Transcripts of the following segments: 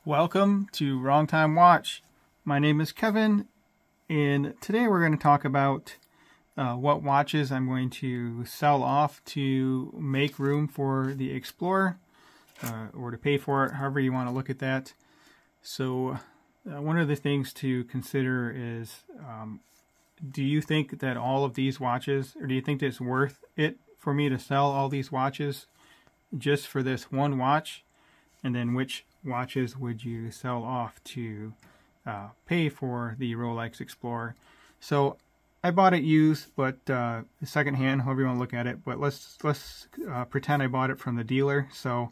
Welcome to Wrong Time Watch. My name is Kevin, and today we're going to talk about what watches I'm going to sell off to make room for the Explorer, or to pay for it, however you want to look at that. So one of the things to consider is, do you think that all of these watches, or do you think that it's worth it for me to sell all these watches just for this one watch? And then which watches would you sell off to pay for the Rolex Explorer? So I bought it used, but secondhand, however you want to look at it. But let's pretend I bought it from the dealer. So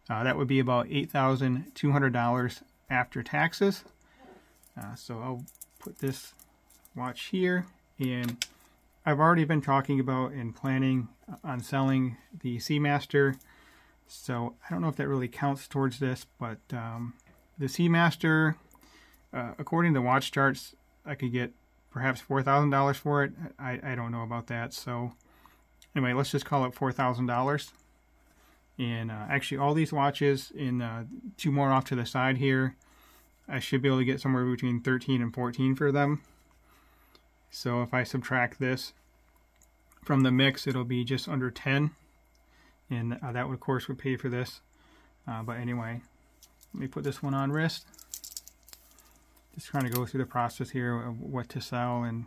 that would be about $8,200 after taxes. So I'll put this watch here, and I've already been talking about and planning on selling the Seamaster. So I don't know if that really counts towards this, but the Seamaster, according to watch charts, I could get perhaps $4,000 for it. I don't know about that. So anyway, let's just call it $4,000. And actually all these watches, in two more off to the side here, I should be able to get somewhere between 13 and 14 for them. So if I subtract this from the mix, it'll be just under 10. And that would, of course, would pay for this. But anyway, let me put this one on wrist. Just trying to go through the process here of what to sell, and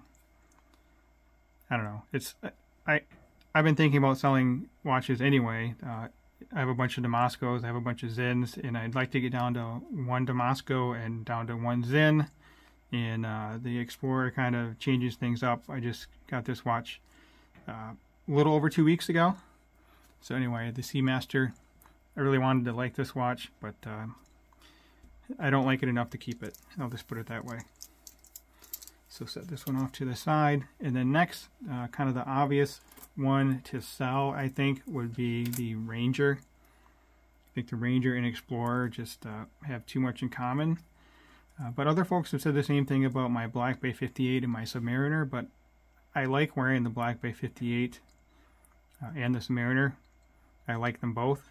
I don't know. I've been thinking about selling watches anyway. I have a bunch of damaskos, I have a bunch of sinns, and I'd like to get down to one damasko and down to one sinn. And the Explorer kind of changes things up. I just got this watch a little over 2 weeks ago. So anyway, the Seamaster, I really wanted to like this watch, but I don't like it enough to keep it. I'll just put it that way. So set this one off to the side. And then next, kind of the obvious one to sell, I think, would be the Ranger. I think the Ranger and Explorer just have too much in common. But other folks have said the same thing about my Black Bay 58 and my Submariner, but I like wearing the Black Bay 58 and the Submariner. I like them both.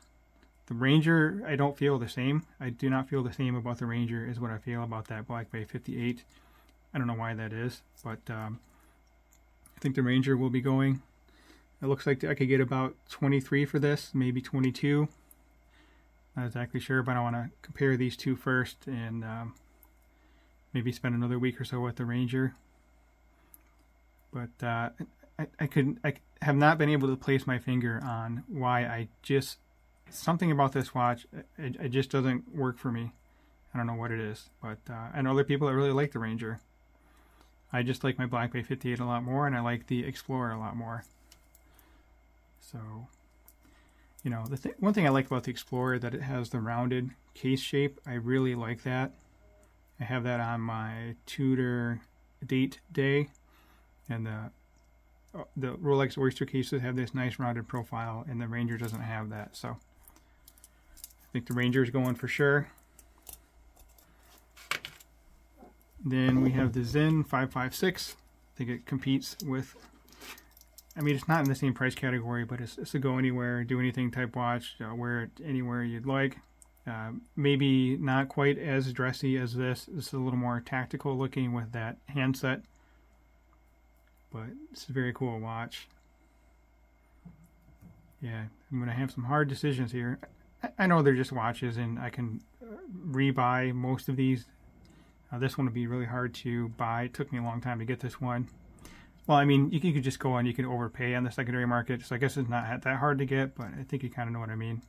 The Ranger, I don't feel the same. I do not feel the same about the Ranger as what I feel about that Black Bay 58. I don't know why that is, but I think the Ranger will be going. It looks like I could get about 23 for this, maybe 22. Not exactly sure, but I want to compare these two first, and maybe spend another week or so with the Ranger. But I have not been able to place my finger on why something about this watch, it just doesn't work for me. I don't know what it is, but I know other people that really like the Ranger. I just like my Black Bay 58 a lot more, and I like the Explorer a lot more. So, you know, one thing I like about the Explorer, that it has the rounded case shape. I really like that. I have that on my Tudor date day, and the Rolex Oyster cases have this nice rounded profile, and the Ranger doesn't have that. So I think the Ranger is going for sure. Then we have the Sinn 556. I think it competes with, I mean, it's not in the same price category, but it's a go anywhere, do anything type watch. Wear it anywhere you'd like. Maybe not quite as dressy as this. This is a little more tactical looking with that handset. But it's a very cool watch. Yeah, I'm going to have some hard decisions here. I know they're just watches, and I can rebuy most of these. This one would be really hard to buy. It took me a long time to get this one. Well, I mean, you could just go and you can overpay on the secondary market. So I guess it's not that hard to get, but I think you kind of know what I mean.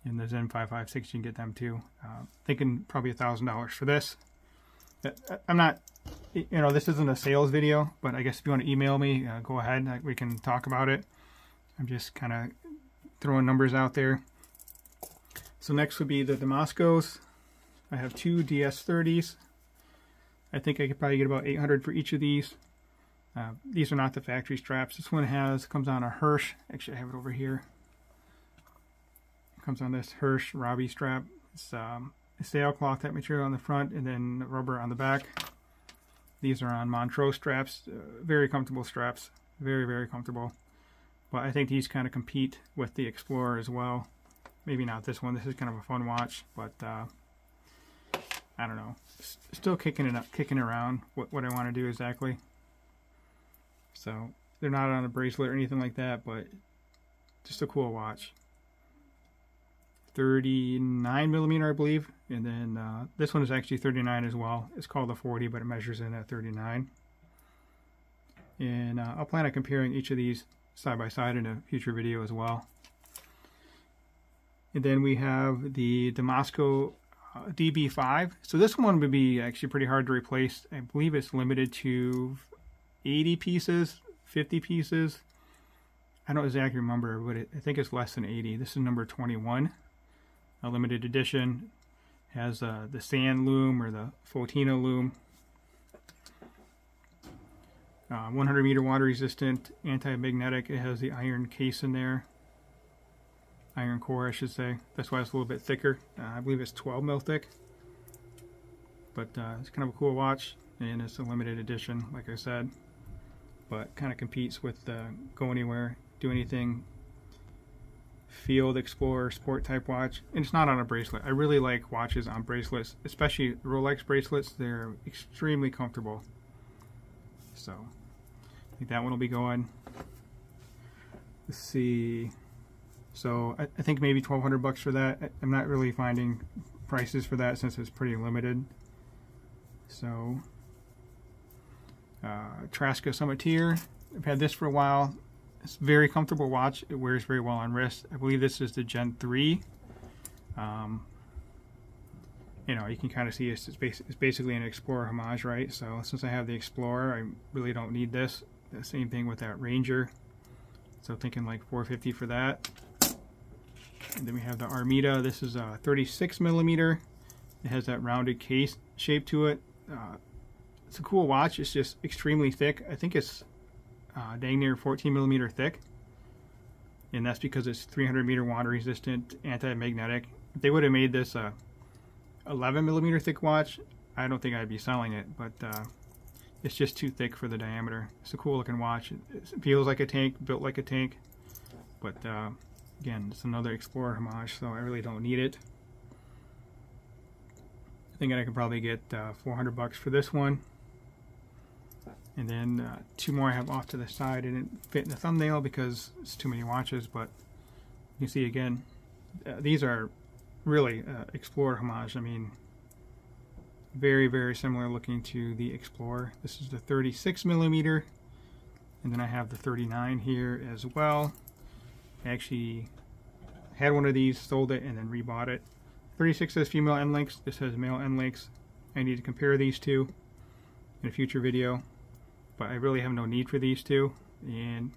In the Sinn 556, you can get them too. Thinking probably $1,000 for this. I'm not, you know, this isn't a sales video, but I guess if you want to email me, go ahead. We can talk about it. I'm just kind of throwing numbers out there. So next would be the damaskos. I have two DS30s. I think I could probably get about 800 for each of these. These are not the factory straps. This one comes on a Hirsch. Actually, I have it over here. It comes on this Hirsch Robbie strap. It's sailcloth type material on the front, and then rubber on the back. These are on Montrose straps. Very comfortable straps. Very, very comfortable. But I think these kind of compete with the Explorer as well. Maybe not this one. This is kind of a fun watch, but I don't know, still kicking around what I want to do exactly. So they're not on a bracelet or anything like that, but just a cool watch. 39 millimeter, I believe, and then this one is actually 39 as well. It's called the 40, but it measures in at 39. And I'll plan on comparing each of these side by side in a future video as well. And then we have the Damasko DB5. So this one would be actually pretty hard to replace. I believe it's limited to 80 pieces, 50 pieces. I don't exactly remember, but I think it's less than 80. This is number 21. A limited edition. Has the sand loom or the Fotina loom. 100 meter water resistant, anti-magnetic. It has the iron case in there. Iron core, I should say. That's why it's a little bit thicker. I believe it's 12 mil thick. But it's kind of a cool watch, and it's a limited edition, like I said. But kind of competes with Go Anywhere, Do Anything, Field Explorer, sport type watch. And it's not on a bracelet. I really like watches on bracelets, especially Rolex bracelets. They're extremely comfortable. So I think that one will be going. Let's see. So I think maybe 1,200 bucks for that. I'm not really finding prices for that since it's pretty limited. So Rolex Summiter. I've had this for a while. It's a very comfortable watch. It wears very well on wrist. I believe this is the Gen 3. You know, you can kind of see it's basically an Explorer homage, right? So since I have the Explorer, I really don't need this. The same thing with that Ranger. So thinking like $450 for that. And then we have the Armida. This is a 36 millimeter. It has that rounded case shape to it. It's a cool watch. It's just extremely thick. I think it's dang near 14 millimeter thick. And that's because it's 300 meter water resistant, anti-magnetic. If they would have made this 11 millimeter thick watch, I don't think I'd be selling it, but it's just too thick for the diameter. It's a cool looking watch. It feels like a tank, built like a tank, but again, it's another Explorer homage, so I really don't need it. I think I could probably get 400 bucks for this one. And then two more I have off to the side. It didn't fit in the thumbnail because it's too many watches, but you can see again, these are really Explorer homage. I mean, very, very similar looking to the Explorer. This is the 36 millimeter, and then I have the 39 here as well. I actually had one of these, sold it, and then rebought it. 36 says female end links. This has male end links. I need to compare these two in a future video, but I really have no need for these two, and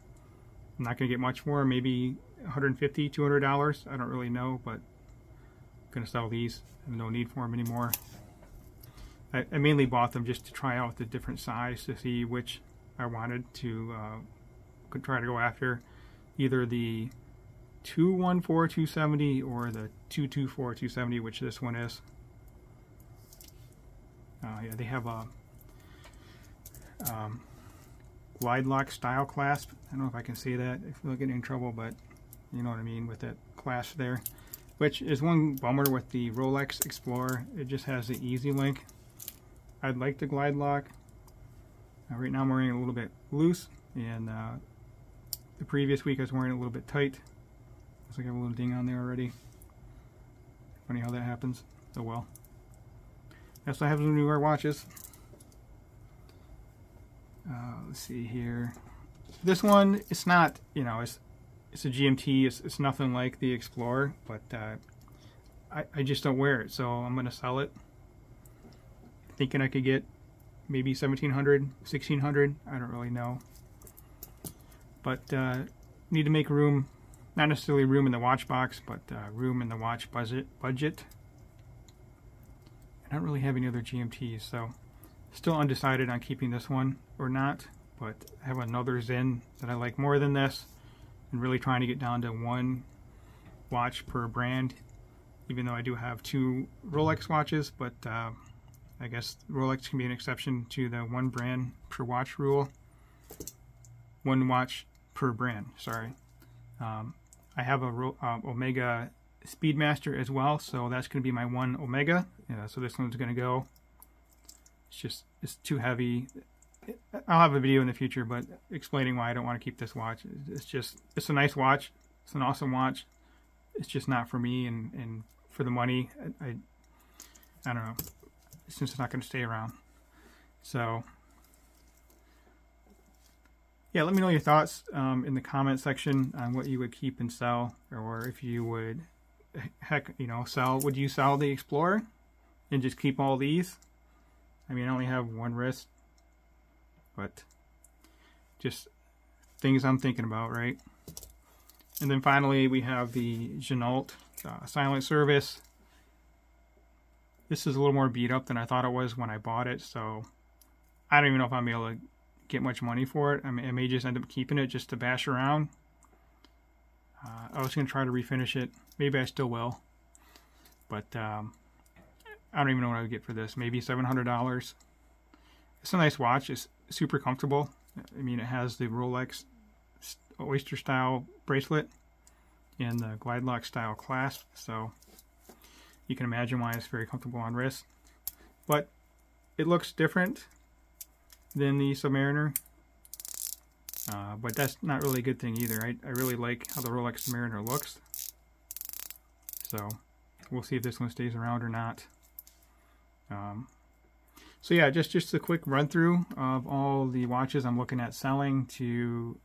I'm not going to get much more. Maybe $150, $200. I don't really know, but I'm going to sell these. I have no need for them anymore. I mainly bought them just to try out the different size to see which I wanted to try to go after. Either the 214-270 or the 224-270, which this one is. Yeah, they have a glide lock style clasp. I don't know if I can say that if we'll get in trouble, but you know what I mean with that clasp there. Which is one bummer with the Rolex Explorer. It just has the easy link. I'd like the glide lock. Right now I'm wearing it a little bit loose, and the previous week I was wearing it a little bit tight. Looks like I have a little ding on there already. Funny how that happens. Oh well. That's what happens when you wear watches. Let's see here. This one, it's not, you know, it's a GMT. It's nothing like the Explorer, but I just don't wear it, so I'm gonna sell it. Thinking I could get maybe $1,700, $1,600. I don't really know, but need to make room. Not necessarily room in the watch box, but room in the watch budget. I don't really have any other GMTs, so still undecided on keeping this one or not, but I have another Sinn that I like more than this, and really trying to get down to one watch per brand, even though I do have two Rolex watches, but I guess Rolex can be an exception to the one brand per watch rule. One watch per brand, sorry. I have a Omega Speedmaster as well, so that's going to be my one Omega. So this one's going to go. It's too heavy. I'll have a video in the future, but explaining why I don't want to keep this watch. It's a nice watch. It's an awesome watch. It's just not for me, and for the money, I don't know. Since it's not going to stay around. So yeah, let me know your thoughts in the comment section on what you would keep and sell, or if you would, heck, sell. Would you sell the Explorer and just keep all these? I mean, I only have one wrist, but just things I'm thinking about, right? And then finally, we have the Jeanalt silent service. This is a little more beat up than I thought it was when I bought it, so I don't even know if I'm able to get much money for it. I mean, I may just end up keeping it just to bash around. I was going to try to refinish it. Maybe I still will. But I don't even know what I would get for this. Maybe $700. It's a nice watch. It's super comfortable. I mean, it has the Rolex Oyster style bracelet and the glide lock style clasp. So you can imagine why it's very comfortable on wrist. But it looks different than the Submariner. But that's not really a good thing either. I really like how the Rolex Submariner looks. So we'll see if this one stays around or not. So yeah, just a quick run through of all the watches I'm looking at selling to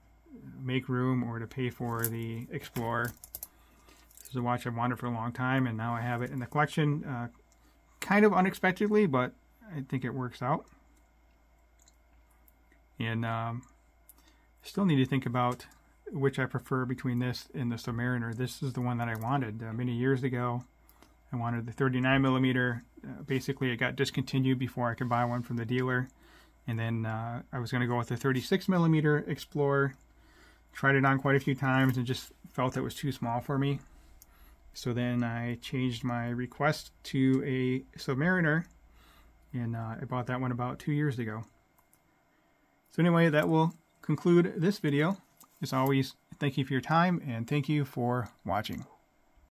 make room or to pay for the Explorer. This is a watch I've wanted for a long time, and now I have it in the collection. Kind of unexpectedly, but I think it works out. And still need to think about which I prefer between this and the Submariner. This is the one that I wanted many years ago. I wanted the 39mm. Basically, it got discontinued before I could buy one from the dealer. And then I was going to go with the 36mm Explorer. Tried it on quite a few times and just felt it was too small for me. So then I changed my request to a Submariner, and I bought that one about 2 years ago. So anyway, that will conclude this video. As always, thank you for your time, and thank you for watching.